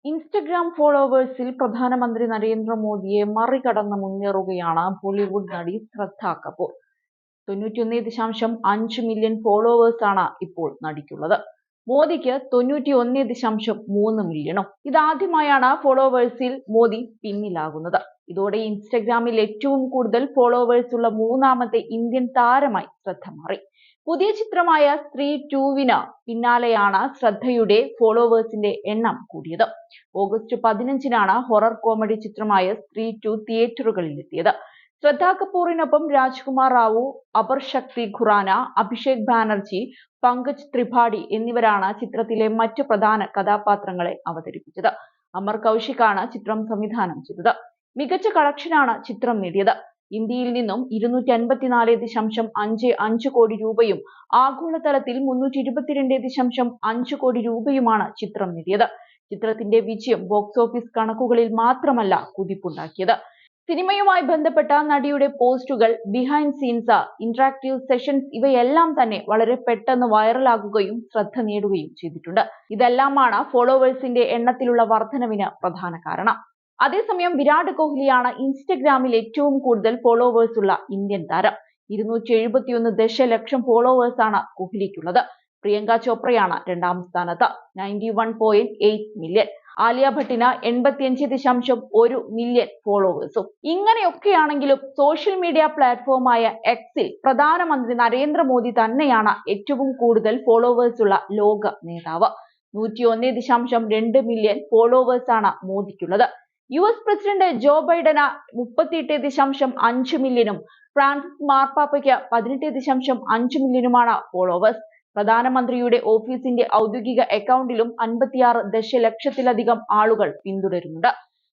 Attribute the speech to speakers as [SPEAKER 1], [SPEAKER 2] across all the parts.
[SPEAKER 1] Instagram ഫോളോവേഴ്സിൽ പ്രധാനമന്ത്രി നരേന്ദ്രമോദിയെ മറികടന്ന് മുന്നേറുകയാണ് ബോളിവുഡ് നടി ശ്രദ്ധ കപൂർ. 91.5 മില്യൺ ഫോളോവേഴ്സാണ് ഇപ്പോൾ നടിക്കുള്ളത്. മോദിക്ക് 91.3 മില്യണും. ഇതാദ്യമായാണ് ഫോളോവേഴ്സിൽ മോദി പിന്നിലാകുന്നത്. ഇതോടെ ഇൻസ്റ്റഗ്രാമിൽ ഏറ്റവും കൂടുതൽ ഫോളോവേഴ്സ് ഉള്ള മൂന്നാമത്തെ ഇന്ത്യൻ താരമായി ശ്രദ്ധ മാറി. പുതിയ ചിത്രമായ സ്ത്രീ 2 പിന്നാലെയാണ് ശ്രദ്ധയുടെ ഫോളോവേഴ്സിന്റെ എണ്ണം കൂടിയത്. ഓഗസ്റ്റ് 15-നാണ് ഹൊറർ കോമഡി ചിത്രമായ സ്ത്രീ 2 തിയേറ്ററുകളിലെത്തിയത്. ശ്രദ്ധ കപൂറിനൊപ്പം രാജ്കുമാർ റാവു, അപർ ശക്തി ഖുറാന, അഭിഷേക് ബാനർജി, പങ്കജ് ത്രിപാഠി എന്നിവരാണ് ചിത്രത്തിലെ മറ്റു പ്രധാന കഥാപാത്രങ്ങളെ അവതരിപ്പിച്ചത്. അമർ കൗശികാണ് ചിത്രം സംവിധാനം ചെയ്തത്. മികച്ച കളക്ഷനാണ് ചിത്രം നേടിയത്. ഇന്ത്യയിൽ നിന്നും 254.55 കോടി രൂപയും ആഗോളതലത്തിൽ 322.5 കോടി രൂപയുമാണ് ചിത്രം നേടിയത്. ചിത്രത്തിന്റെ വിജയം ബോക്സ് ഓഫീസ് കണക്കുകളിൽ മാത്രമല്ല കുതിപ്പുണ്ടാക്കിയത്. സിനിമയുമായി ബന്ധപ്പെട്ട നടിയുടെ പോസ്റ്റുകൾ, ബിഹൈൻഡ് സീൻസ്, ഇന്ററാക്റ്റീവ് സെഷൻസ് ഇവയെല്ലാം തന്നെ വളരെ പെട്ടെന്ന് വൈറലാകുകയും ശ്രദ്ധ നേടുകയും ചെയ്തിട്ടുണ്ട്. ഇതെല്ലാമാണ് ഫോളോവേഴ്സിന്റെ എണ്ണത്തിലുള്ള വർധനവിന് പ്രധാന കാരണം. അതേസമയം വിരാട് കോഹ്ലിയാണ് ഇൻസ്റ്റഗ്രാമിൽ ഏറ്റവും കൂടുതൽ ഫോളോവേഴ്സ് ഉള്ള ഇന്ത്യൻ താരം. 271 ദശലക്ഷം ഫോളോവേഴ്സാണ് കോഹ്ലിക്കുള്ളത്. പ്രിയങ്ക ചോപ്രയാണ് രണ്ടാം സ്ഥാനത്ത്, 91.8 മില്യൺ. ആലിയ ഭട്ടിന് 85.1 മില്യൺ ഫോളോവേഴ്സും. ഇങ്ങനെയൊക്കെയാണെങ്കിലും സോഷ്യൽ മീഡിയ പ്ലാറ്റ്ഫോമായ എക്സിൽ പ്രധാനമന്ത്രി നരേന്ദ്രമോദി തന്നെയാണ് ഏറ്റവും കൂടുതൽ ഫോളോവേഴ്സ് ഉള്ള ലോക നേതാവ്. 101.2 മില്യൺ ഫോളോവേഴ്സാണ് മോദിക്കുള്ളത്. US പ്രസിഡന്റ് ജോ ബൈഡന് 38.5 മില്യണും ഫ്രാൻസിസ് മാർപ്പാപ്പയ്ക്ക് 18.5 മില്യണുമാണ് ഫോളോവേഴ്സ്. പ്രധാനമന്ത്രിയുടെ ഓഫീസിന്റെ ഔദ്യോഗിക അക്കൗണ്ടിലും 56 ദശലക്ഷത്തിലധികം ആളുകൾ പിന്തുടരുന്നുണ്ട്.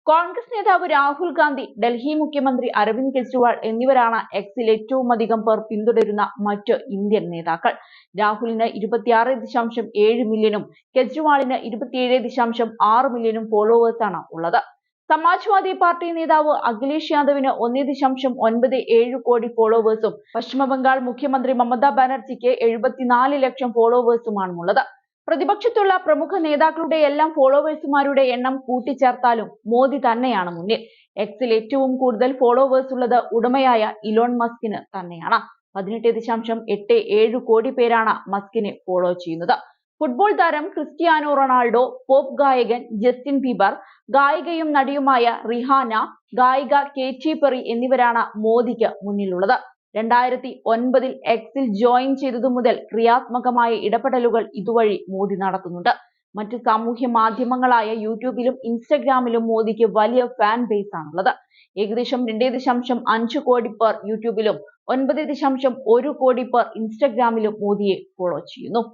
[SPEAKER 1] കോൺഗ്രസ് നേതാവ് രാഹുൽ ഗാന്ധി, ഡൽഹി മുഖ്യമന്ത്രി അരവിന്ദ് കെജ്രിവാൾ എന്നിവരാണ് എക്സിൽ ഏറ്റവും അധികം പേർ പിന്തുടരുന്ന മറ്റ് ഇന്ത്യൻ നേതാക്കൾ. രാഹുലിന് 26.7 മില്യണും കെജ്രിവാളിന് 27.6 മില്യണും ഫോളോവേഴ്സാണ് ഉള്ളത്. സമാജ്വാദി പാർട്ടി നേതാവ് അഖിലേഷ് യാദവിന് 1.97 കോടി ഫോളോവേഴ്സും പശ്ചിമബംഗാൾ മുഖ്യമന്ത്രി മമതാ ബാനർജിക്ക് 74 ലക്ഷം ഫോളോവേഴ്സുമാണുള്ളത്. പ്രതിപക്ഷത്തുള്ള പ്രമുഖ നേതാക്കളുടെ എല്ലാം ഫോളോവേഴ്സുമാരുടെ എണ്ണം കൂട്ടിച്ചേർത്താലും മോദി തന്നെയാണ് മുന്നിൽ. എക്സിൽ ഏറ്റവും കൂടുതൽ ഫോളോവേഴ്സ് ഉള്ളത് ഉടമയായ ഇലോൺ മസ്കിന് തന്നെയാണ്. 18.87 കോടി പേരാണ് മസ്കിനെ ഫോളോ ചെയ്യുന്നത്. ഫുട്ബോൾ താരം ക്രിസ്ത്യാനോ റൊണാൾഡോ, പോപ്പ് ഗായകൻ ജസ്റ്റിൻ ബീബർ, ഗായികയും നടിയുമായ റിഹാന, ഗായിക കേറ്റി പെറി എന്നിവരാണ് മോദിക്ക് മുന്നിലുള്ളത്. 2009 എക്സിൽ ജോയിൻ ചെയ്തതു മുതൽ ക്രിയാത്മകമായ ഇടപെടലുകൾ ഇതുവഴി മോദി നടത്തുന്നുണ്ട്. മറ്റ് സാമൂഹ്യ മാധ്യമങ്ങളായ യൂട്യൂബിലും ഇൻസ്റ്റഗ്രാമിലും മോദിക്ക് വലിയ ഫാൻ ബേസ് ആണുള്ളത്. ഏകദേശം 2.5 കോടി പേർ യൂട്യൂബിലും 9.1 കോടി പേർ ഇൻസ്റ്റഗ്രാമിലും മോദിയെ ഫോളോ ചെയ്യുന്നു.